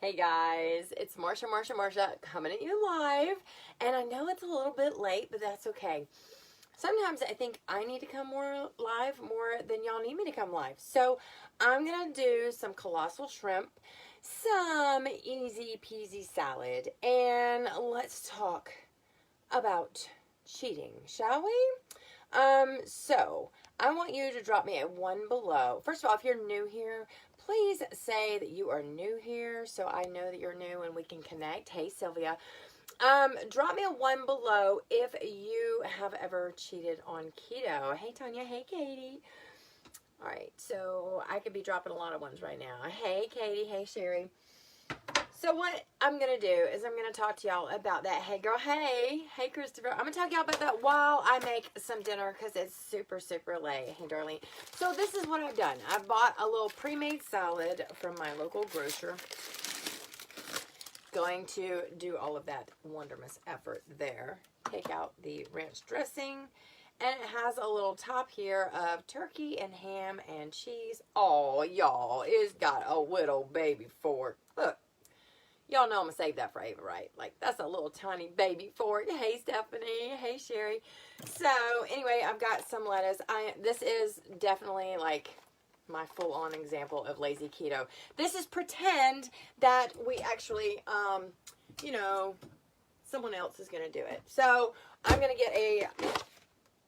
Hey guys, it's Marsha coming at you live. And I know it's a little bit late, but that's okay. Sometimes I think I need to come more live more than y'all need me to come live. So I'm going to do some colossal shrimp, some easy peasy salad, and let's talk about cheating, shall we? So I want you to drop me a 1 below. First of all, if you're new here, please say that you are new here so I know that you're new and we can connect. Hey, Sylvia. Drop me a 1 below if you have ever cheated on keto. Hey, Tonya. Hey, Katie. All right, so I could be dropping a lot of ones right now. Hey, Katie. Hey, Sherry. So what I'm going to do is I'm going to talk to y'all about that. Hey, girl. Hey. Hey, Christopher. I'm going to talk to y'all about that while I make some dinner because it's super, super late. Hey, darling. So this is what I've done. I bought a little pre-made salad from my local grocer. Going to do all of that wonderful effort there. Take out the ranch dressing. And it has a little top here of turkey and ham and cheese. Oh, y'all, it's got a little baby fork. Look. Y'all know I'm going to save that for Ava, right? Like, that's a little tiny baby fork. Hey, Stephanie. Hey, Sherry. So, anyway, I've got some lettuce. This is definitely, like, my full-on example of lazy keto. This is pretend that we actually, you know, someone else is going to do it. So, I'm going to get a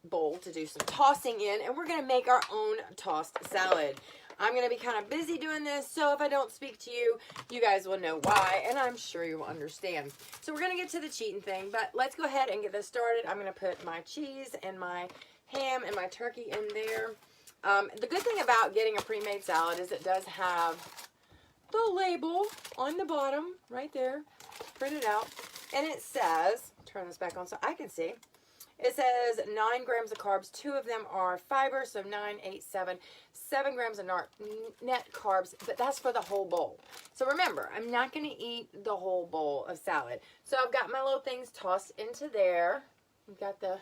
bowl to do some tossing in, and we're going to make our own tossed salad. I'm going to be kind of busy doing this, so if I don't speak to you, you guys will know why, and I'm sure you will understand. So we're going to get to the cheating thing, but let's go ahead and get this started. I'm going to put my cheese and my ham and my turkey in there. The good thing about getting a pre-made salad is it does have the label on the bottom right there, printed out, and it says, turn this back on so I can see, it says 9 grams of carbs, 2 of them are fiber, so 9, 8, 7, 7 grams of net carbs, but that's for the whole bowl. So remember, I'm not going to eat the whole bowl of salad. So I've got my little things tossed into there. We've got the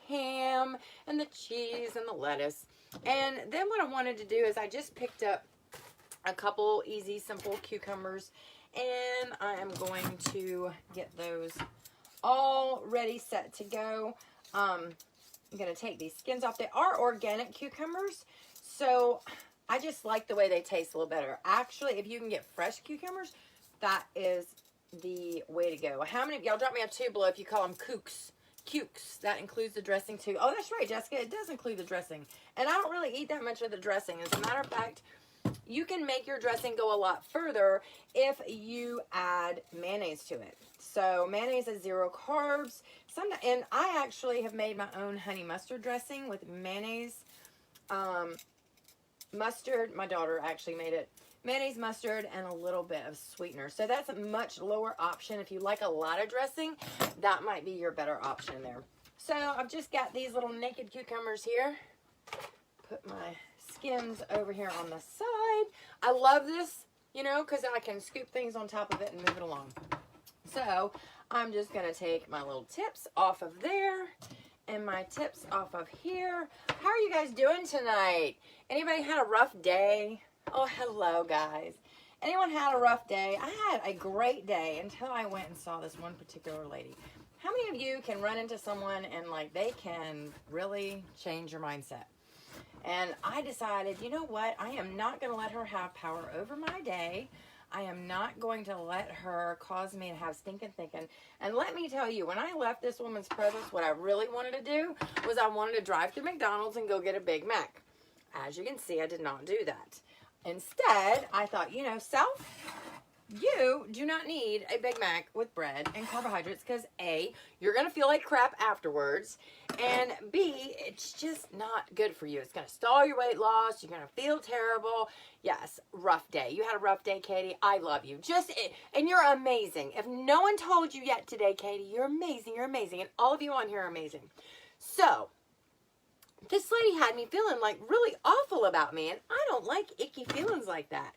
ham and the cheese and the lettuce. And then what I wanted to do is I just picked up a couple easy, simple cucumbers, and I am going to get those all ready, set to go. I'm going to take these skins off. They are organic cucumbers, so I just like the way they taste a little better. Actually, if you can get fresh cucumbers, that is the way to go. How many of y'all, drop me a 2 below if you call them kooks. Cukes. That includes the dressing too. Oh, that's right, Jessica. It does include the dressing. And I don't really eat that much of the dressing. As a matter of fact, you can make your dressing go a lot further if you add mayonnaise to it. So mayonnaise is 0 carbs. And I actually have made my own honey mustard dressing with mayonnaise, mustard. My daughter actually made it. Mayonnaise, mustard, and a little bit of sweetener. So that's a much lower option. If you like a lot of dressing, that might be your better option there. So I've just got these little naked cucumbers here. Put my skins over here on the side. I love this, you know, because I can scoop things on top of it and move it along. So I'm just going to take my little tips off of there and my tips off of here. How are you guys doing tonight? Anybody had a rough day? Oh, hello, guys. Anyone had a rough day? I had a great day until I went and saw this one particular lady. How many of you can run into someone and, like, they can really change your mindset? And I decided, you know what? I am not going to let her have power over my day. I am not going to let her cause me to have stinking thinking. And let me tell you, when I left this woman's presence, what I really wanted to do was I wanted to drive through McDonald's and go get a Big Mac. As you can see, I did not do that. Instead, I thought, you know, self, you do not need a Big Mac with bread and carbohydrates because A, you're going to feel like crap afterwards, and B, it's just not good for you. It's going to stall your weight loss. You're going to feel terrible. Yes, rough day. You had a rough day, Katie. I love you. And you're amazing. If no one told you yet today, Katie, you're amazing. You're amazing. And all of you on here are amazing. So, this lady had me feeling like really awful about me, and I don't like icky feelings like that.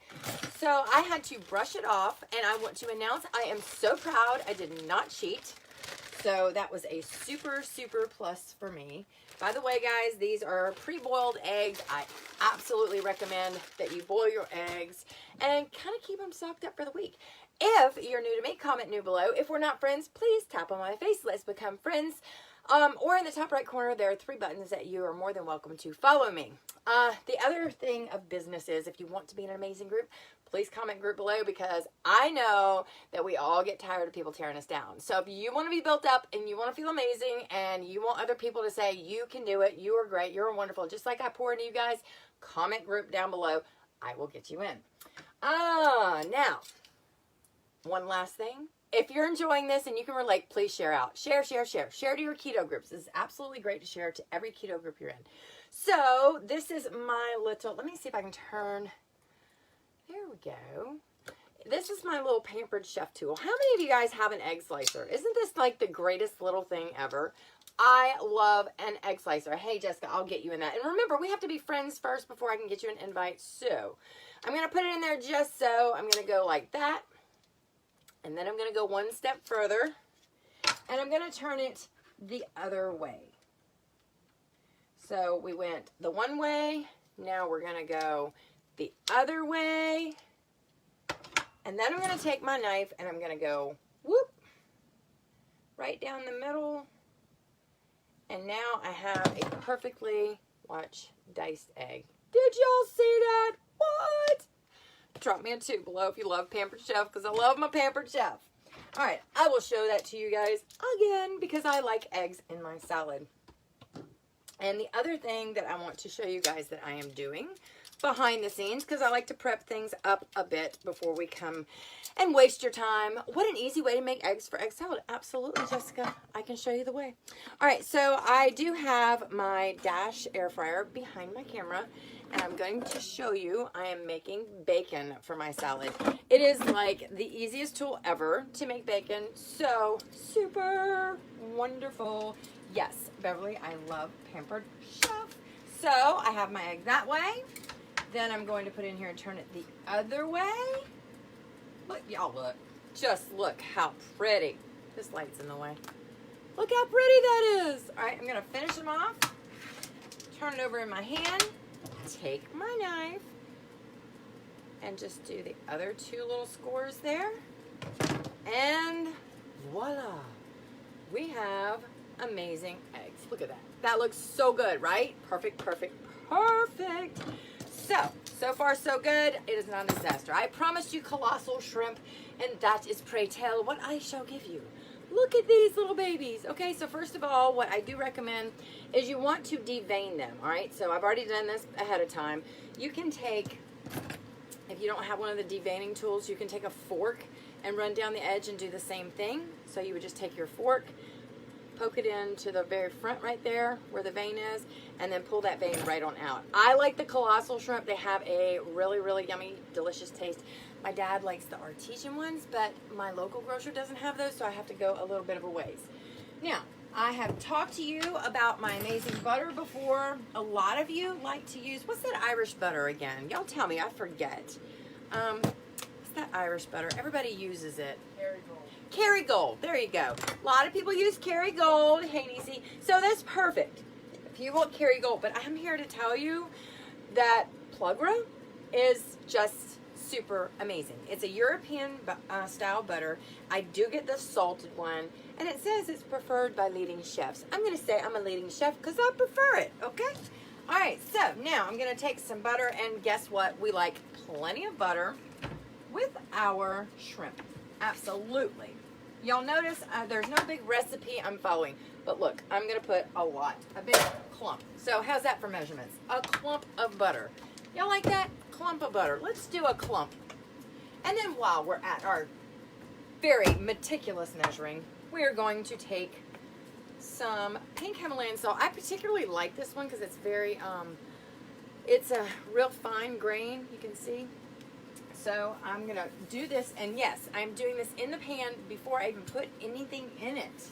So I had to brush it off, and I want to announce I am so proud I did not cheat. So that was a super, super plus for me. By the way, guys, these are pre-boiled eggs. I absolutely recommend that you boil your eggs and kind of keep them stocked up for the week. If you're new to me, comment new below. If we're not friends, please tap on my face. Let's become friends. Or in the top right corner, there are 3 buttons that you are more than welcome to follow me. The other thing of business is, if you want to be in an amazing group, please comment group below, because I know that we all get tired of people tearing us down. So if you want to be built up and you want to feel amazing and you want other people to say, you can do it, you are great, you're wonderful, just like I pour into you guys, comment group down below. I will get you in. Now, one last thing. If you're enjoying this and you can relate, please share out. Share. Share to your keto groups. This is absolutely great to share to every keto group you're in. So this is my little, let me see if I can turn, there we go. This is my little Pampered Chef tool. How many of you guys have an egg slicer? Isn't this like the greatest little thing ever? I love an egg slicer. Hey, Jessica, I'll get you in that. And remember, we have to be friends first before I can get you an invite. So I'm going to put it in there just so. I'm going to go like that. And then I'm going to go one step further, and I'm going to turn it the other way. So we went the one way, now we're going to go the other way, and then I'm going to take my knife and I'm going to go whoop, right down the middle, and now I have a perfectly, watch, diced egg. Did y'all see that? What? Drop me a 2 below if you love Pampered Chef, because I love my Pampered Chef. All right, I will show that to you guys again because I like eggs in my salad. And the other thing that I want to show you guys that I am doing behind the scenes, because I like to prep things up a bit before we come and waste your time. What an easy way to make eggs for egg salad. Absolutely, Jessica. I can show you the way. All right, so I do have my Dash air fryer behind my camera, and I'm going to show you I am making bacon for my salad. It is like the easiest tool ever to make bacon. So super wonderful. Yes, Beverly, I love Pampered Chef. So I have my egg that way. Then I'm going to put in here and turn it the other way. Look, y'all look. Just look how pretty. This light's in the way. Look how pretty that is. All right, I'm going to finish them off. Turn it over in my hand. Take my knife. And just do the other 2 little scores there. And voila. We have amazing eggs. Look at that. That looks so good, right? Perfect, perfect, perfect. So far so good. It is not a disaster. I promised you Colossal Shrimp, and that is, pray tell, what I shall give you. Look at these little babies. Okay, so first of all, what I do recommend is you want to devein them, all right? So I've already done this ahead of time. You can take, if you don't have one of the deveining tools, you can take a fork and run down the edge and do the same thing. So you would just take your fork, poke it into the very front right there where the vein is, and then pull that vein right on out. I like the Colossal Shrimp. They have a really, really yummy, delicious taste. My dad likes the artesian ones, but my local grocer doesn't have those, so I have to go a little bit of a ways. Now, I have talked to you about my amazing butter before. A lot of you like to use, what's that Irish butter again? Y'all tell me, I forget. What's that Irish butter? Everybody uses it. Kerrygold, there you go. A lot of people use Kerrygold. Hey, Niecy. So that's perfect if you want Kerrygold. But I'm here to tell you that Plugra is just super amazing. It's a European style butter. I do get the salted one, and it says it's preferred by leading chefs. I'm going to say I'm a leading chef because I prefer it, okay? All right, so now I'm going to take some butter, and guess what? We like plenty of butter with our shrimp. Absolutely. Y'all notice there's no big recipe I'm following, but look, I'm going to put a lot, a big clump. So how's that for measurements? A clump of butter. Y'all like that? Clump of butter. Let's do a clump. And then while we're at our very meticulous measuring, we're going to take some pink Himalayan salt. I particularly like this one because it's very, it's a real fine grain, you can see. So I'm going to do this, and yes, I'm doing this in the pan before I even put anything in it.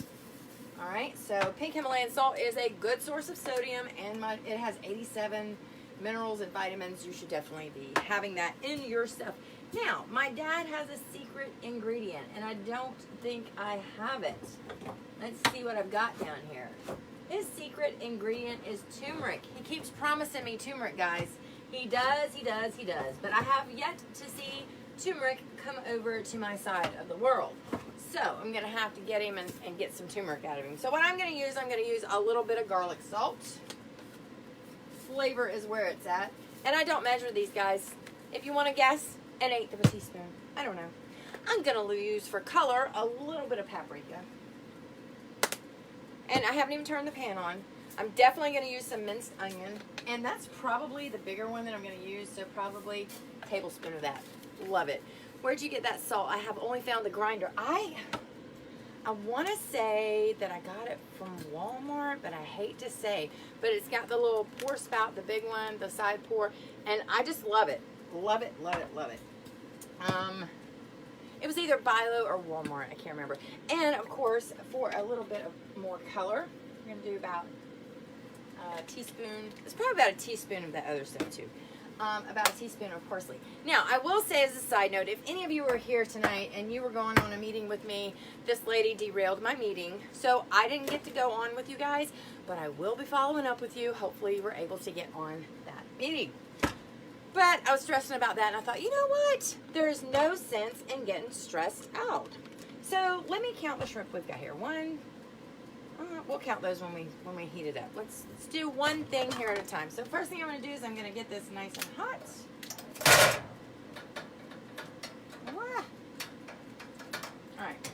All right, so pink Himalayan salt is a good source of sodium, and it has 87 minerals and vitamins. You should definitely be having that in your stuff. Now, my dad has a secret ingredient, and I don't think I have it. Let's see what I've got down here. His secret ingredient is turmeric. He keeps promising me turmeric, guys. He does, he does, he does. But I have yet to see turmeric come over to my side of the world. So I'm going to have to get him and get some turmeric out of him. So what I'm going to use a little bit of garlic salt. Flavor is where it's at. And I don't measure these, guys. If you want to guess, an eighth of a teaspoon. I don't know. I'm going to use, for color, a little bit of paprika. And I haven't even turned the pan on. I'm definitely going to use some minced onion. And that's probably the bigger one that I'm going to use. So probably a tablespoon of that. Love it. Where'd you get that salt? I have only found the grinder. I want to say that I got it from Walmart, but I hate to say. But it's got the little pour spout, the big one, the side pour. And I just love it. Love it, love it, love it. It was either Bilo or Walmart. I can't remember. And, of course, for a little bit of more color, we're going to do about a teaspoon. It's probably about a teaspoon of that other stuff, too. About a teaspoon of parsley. Now, I will say as a side note, if any of you were here tonight and you were going on a meeting with me, this lady derailed my meeting. So I didn't get to go on with you guys, but I will be following up with you. Hopefully you were able to get on that meeting. But I was stressing about that, and I thought, you know what? There's no sense in getting stressed out. So let me count the shrimp we've got here. One. We'll count those when we heat it up. Let's do one thing here at a time. So first thing I'm going to do is I'm going to get this nice and hot. All right.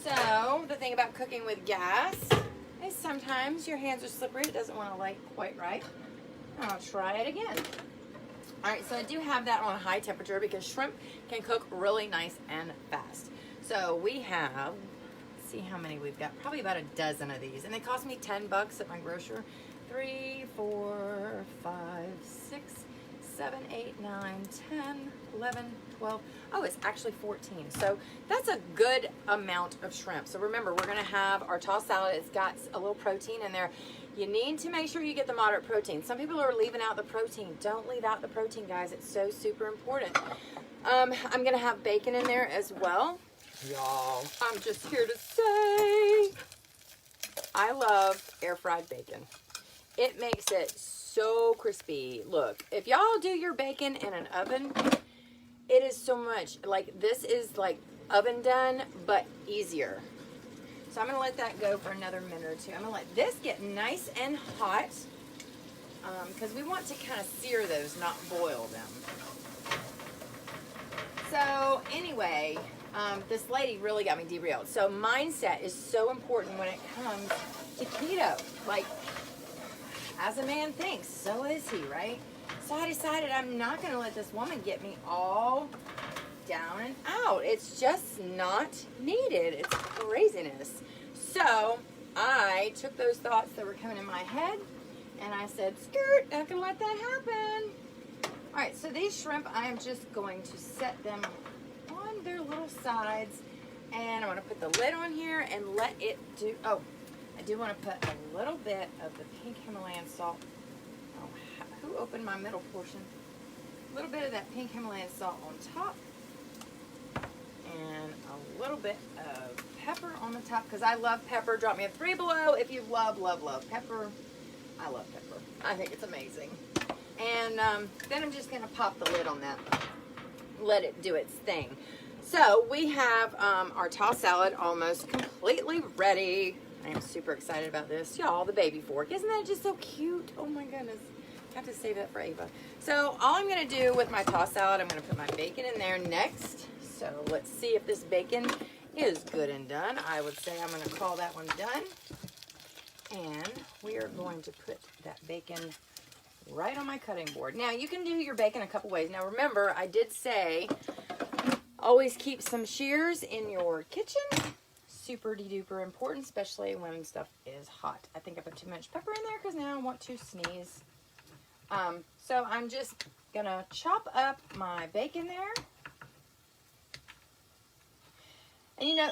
So the thing about cooking with gas is sometimes your hands are slippery. It doesn't want to light quite right. I'll try it again. All right, so I do have that on high temperature because shrimp can cook really nice and fast. So we have, see how many we've got, probably about a dozen of these, and they cost me $10 at my grocer. 3, 4, 5, 6, 7, 8, 9, 10, 11, 12. Oh, it's actually 14. So that's a good amount of shrimp. So remember, we're going to have our tossed salad. It's got a little protein in there. You need to make sure you get the moderate protein. Some people are leaving out the protein. Don't leave out the protein, guys. It's so super important. I'm going to have bacon in there as well. Y'all, I'm just here to say I love air fried bacon. It makes it so crispy. Look, if y'all do your bacon in an oven, it is so much, like, this is like oven done, but easier. So I'm going to let that go for another minute or two. I'm going to let this get nice and hot because we want to kind of sear those, not boil them. So anyway, this lady really got me derailed. So mindset is so important when it comes to keto. Like, as a man thinks, so is he, right? So I decided I'm not going to let this woman get me all down and out. It's just not needed. It's craziness. So I took those thoughts that were coming in my head and I said, skirt, not going to let that happen. All right, so these shrimp, I am just going to set them on their little sides, and I'm going to put the lid on here and let it do. Oh, I do want to put a little bit of the pink Himalayan salt. Oh, who opened my middle portion? A little bit of that pink Himalayan salt on top, and a little bit of pepper on the top because I love pepper. Drop me a 3 below if you love pepper. I love pepper. I think it's amazing. And then I'm just going to pop the lid on that. Let it do its thing. So we have our tossed salad almost completely ready. I am super excited about this. Y'all, the baby fork. Isn't that just so cute? Oh my goodness. I have to save that for Ava. So all I'm going to do with my tossed salad, I'm going to put my bacon in there next. So let's see if this bacon is good and done. I would say I'm going to call that one done. And we are going to put that bacon right on my cutting board. Now, you can do your bacon a couple ways. Now, remember, I did say always keep some shears in your kitchen. Super duper important, especially when stuff is hot. I think I put too much pepper in there because now I want to sneeze. So I'm just going to chop up my bacon there. And you know,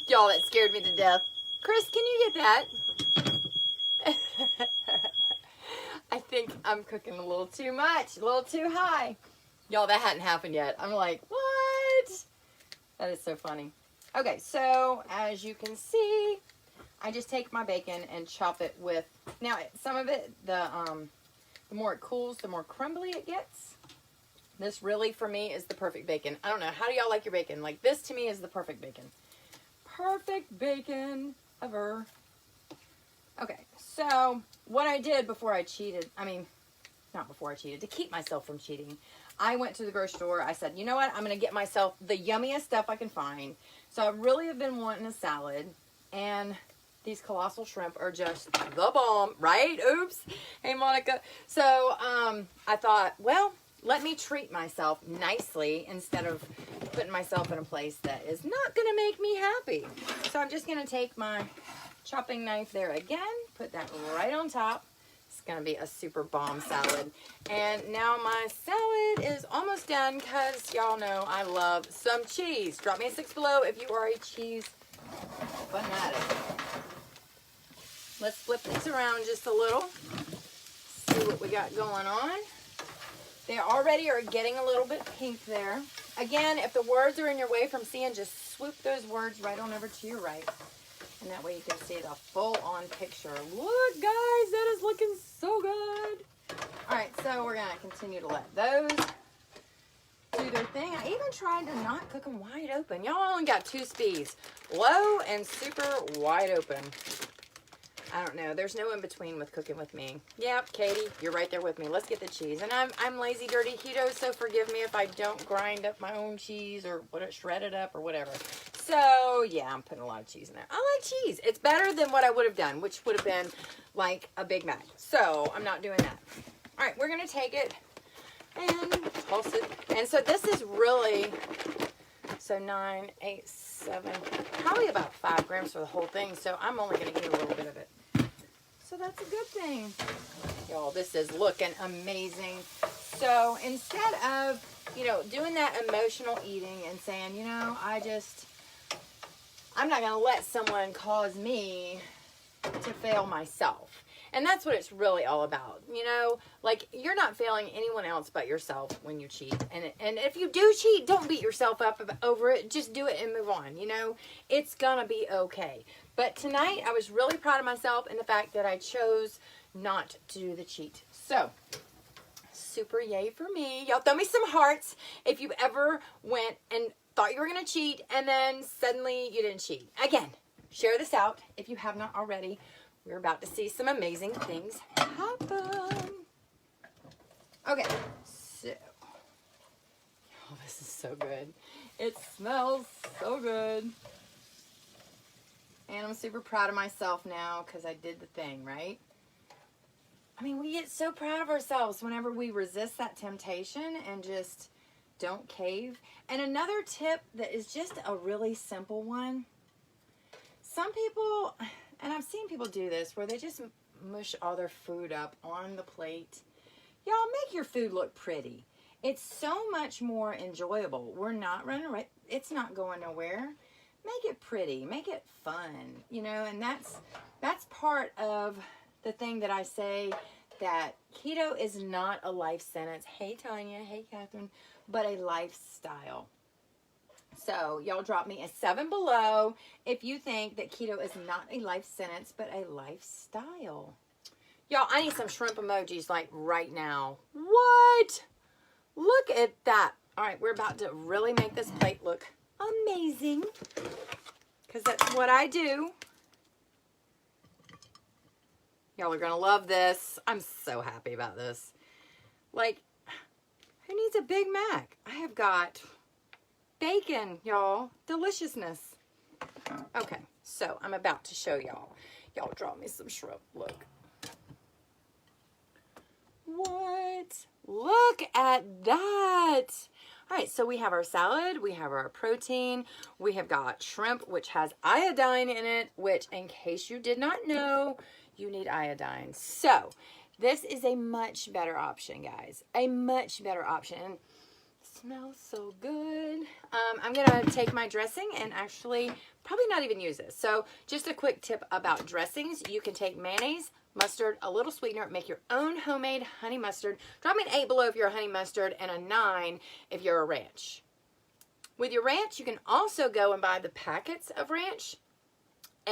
y'all, that scared me to death. Chris, can you get that? I think I'm cooking a little too much, a little too high. Y'all, that hadn't happened yet. I'm like, what? That is so funny. Okay, so as you can see, I just take my bacon and chop it with, now some of it, the The more it cools, the more crumbly it gets. This really, for me, is the perfect bacon. I don't know. How do y'all like your bacon? Like, this to me is the perfect bacon. Perfect bacon ever. Okay, so what I did before I cheated, I mean, not before I cheated, to keep myself from cheating, I went to the grocery store. I said, you know what? I'm going to get myself the yummiest stuff I can find. So I really have been wanting a salad, and these colossal shrimp are just the bomb, right? Oops. Hey, Monica. So I thought, well, let me treat myself nicely instead of putting myself in a place that is not going to make me happy. So I'm just going to take my chopping knife there again, put that right on top. It's going to be a super bomb salad. And now my salad is almost done because y'all know I love some cheese. Drop me a 6 below if you are a cheese fanatic. Let's flip these around just a little. See what we got going on. They already are getting a little bit pink there. Again, if the words are in your way from seeing, just swoop those words right on over to your right. And that way you can see the full-on picture. Look, guys, that is looking so good. All right, so we're going to continue to let those do their thing. I even tried to not cook them wide open. Y'all only got 2 speeds, low and super wide open. I don't know. There's no in between with cooking with me. Yep, Katie, you're right there with me. Let's get the cheese. And I'm lazy, dirty keto, so forgive me if I don't grind up my own cheese or shred it up or whatever. So, yeah, I'm putting a lot of cheese in there. I like cheese. It's better than what I would have done, which would have been like a Big Mac. So, I'm not doing that. All right, we're going to take it and toss it. And so, this is really, so 9, 8, 7, probably about 5 grams for the whole thing. So, I'm only going to eat a little bit of it. So, that's a good thing. Y'all, this is looking amazing. So, instead of, doing that emotional eating and saying, I'm not going to let someone cause me to fail myself. And that's what it's really all about. Like, you're not failing anyone else but yourself when you cheat. And if you do cheat, don't beat yourself up over it. Just do it and move on. It's going to be okay. But tonight, I was really proud of myself in the fact that I chose not to do the cheat. So, super yay for me. Y'all throw me some hearts if you ever went and thought you were going to cheat and then suddenly you didn't cheat. Again, share this out if you have not already. We're about to see some amazing things happen. Okay, so, oh, this is so good. It smells so good. And I'm super proud of myself now because I did the thing, right? I mean, we get so proud of ourselves whenever we resist that temptation and just don't cave. And another tip that is just a really simple one. Some people, and I've seen people do this, where they just mush all their food up on the plate. Y'all, make your food look pretty. It's so much more enjoyable. We're not running away. It's not going nowhere. Make it pretty. Make it fun. And that's part of the thing that I say, that keto is not a life sentence. Hey, Tanya. Hey, Catherine. But a lifestyle. So, y'all drop me a 7 below if you think that keto is not a life sentence, but a lifestyle. Y'all, I need some shrimp emojis like right now. What? Look at that. All right, we're about to really make this plate look amazing, because that's what I do. Y'all are going to love this. I'm so happy about this. Like, who needs a Big Mac? I have got bacon, y'all. Deliciousness. Okay, so I'm about to show y'all. Y'all draw me some shrimp. Look. What? Look at that. All right, so we have our salad. We have our protein. We have got shrimp, which has iodine in it, which, in case you did not know, you need iodine. So this is a much better option, guys. A much better option. And it smells so good. I'm going to take my dressing and actually probably not even use this. So just a quick tip about dressings. You can take mayonnaise, mustard, a little sweetener, make your own homemade honey mustard. Drop me an 8 below if you're a honey mustard and a 9 if you're a ranch. With your ranch, you can also go and buy the packets of ranch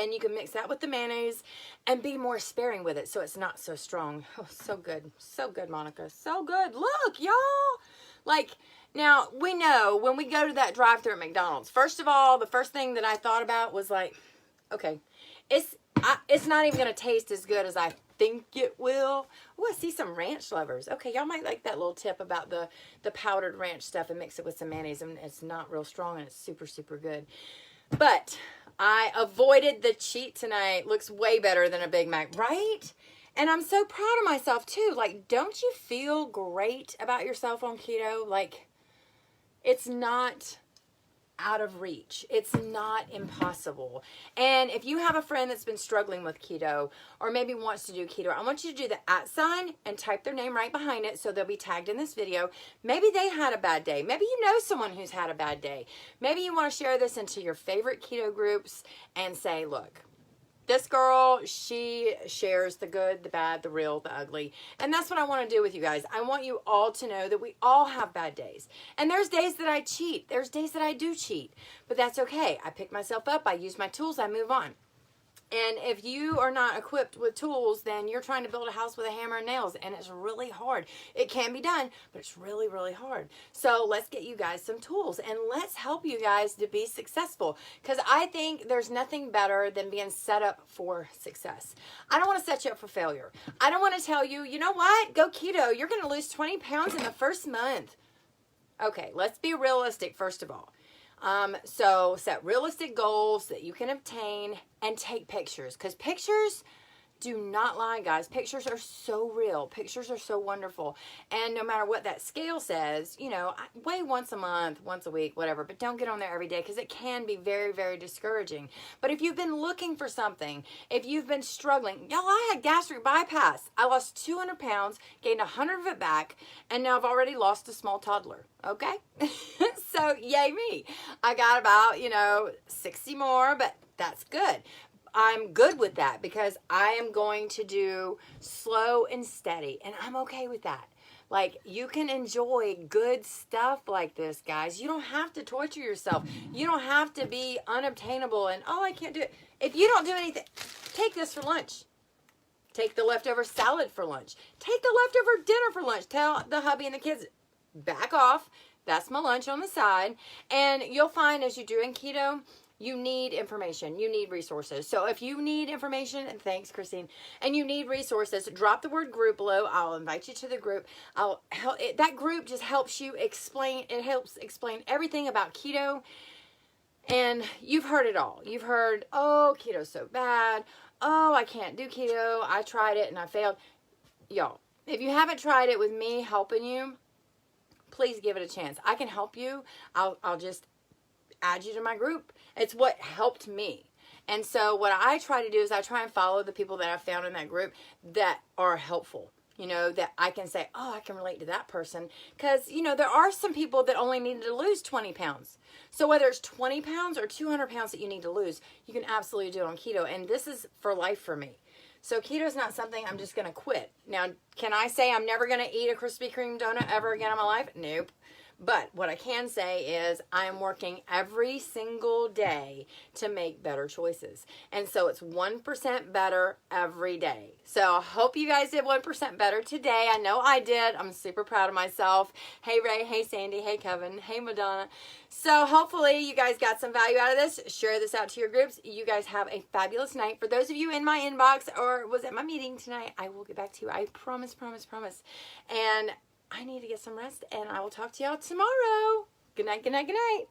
and you can mix that with the mayonnaise and be more sparing with it so it's not so strong. Oh, so good. So good, Monica. So good. Look, y'all. Like, now, we know when we go to that drive-thru at McDonald's, first of all, the first thing that I thought about was like, okay, it's not even going to taste as good as I think it will. Oh, I see some ranch lovers. Okay, y'all might like that little tip about the powdered ranch stuff and mix it with some mayonnaise. And it's not real strong and it's super, super good. But I avoided the cheat tonight. Looks way better than a Big Mac, right? And I'm so proud of myself too. Like, don't you feel great about yourself on keto? Like, it's not out of reach. It's not impossible. And if you have a friend that's been struggling with keto or maybe wants to do keto, I want you to do the @ and type their name right behind it so they'll be tagged in this video. Maybe they had a bad day. Maybe you know someone who's had a bad day. Maybe you want to share this into your favorite keto groups and say, look, this girl, she shares the good, the bad, the real, the ugly. And that's what I want to do with you guys. I want you all to know that we all have bad days. And there's days that I cheat. There's days that I do cheat. But that's okay. I pick myself up. I use my tools. I move on. And if you are not equipped with tools, then you're trying to build a house with a hammer and nails, and it's really hard. It can be done, but it's really, really hard. So let's get you guys some tools, and let's help you guys to be successful, because I think there's nothing better than being set up for success. I don't want to set you up for failure. I don't want to tell you, you know what, go keto. You're going to lose 20 pounds in the first month. Okay, let's be realistic first of all. So set realistic goals that you can obtain and take pictures, because pictures do not lie, guys. Pictures are so real. Pictures are so wonderful. And no matter what that scale says, you know, weigh once a month, once a week, whatever, but don't get on there every day because it can be very, very discouraging. But if you've been looking for something, if you've been struggling, y'all, I had gastric bypass. I lost 200 pounds, gained 100 of it back, and now I've already lost a small toddler. Okay? So, yay me. I got about, 60 more, but that's good. I'm good with that because I am going to do slow and steady, and I'm okay with that. Like, you can enjoy good stuff like this, guys. You don't have to torture yourself. You don't have to be unobtainable and, oh, I can't do it. If you don't do anything, take this for lunch. Take the leftover salad for lunch. Take the leftover dinner for lunch. Tell the hubby and the kids, back off. That's my lunch on the side. And you'll find as you're doing keto, you need information. You need resources. So if you need information, and thanks, Christine, and you need resources, drop the word group below. I'll invite you to the group. That group just helps you explain. It helps explain everything about keto. And you've heard it all. You've heard, oh, keto's so bad. Oh, I can't do keto. I tried it and I failed. Y'all, if you haven't tried it with me helping you, please give it a chance. I can help you. I'll just add you to my group. It's what helped me. And so what I try to do is I try and follow the people that I found in that group that are helpful. That I can say, oh, I can relate to that person. Because, there are some people that only needed to lose 20 pounds. So whether it's 20 pounds or 200 pounds that you need to lose, you can absolutely do it on keto. And this is for life for me. So keto is not something I'm just going to quit. Now, can I say I'm never going to eat a Krispy Kreme donut ever again in my life? Nope. But what I can say is I'm working every single day to make better choices. And so it's 1% better every day. So I hope you guys did 1% better today. I know I did. I'm super proud of myself. Hey, Ray. Hey, Sandy. Hey, Kevin. Hey, Madonna. So hopefully you guys got some value out of this. Share this out to your groups. You guys have a fabulous night. For those of you in my inbox or was at my meeting tonight, I will get back to you. I promise, promise, promise. And I need to get some rest, and I will talk to y'all tomorrow. Good night, good night, good night.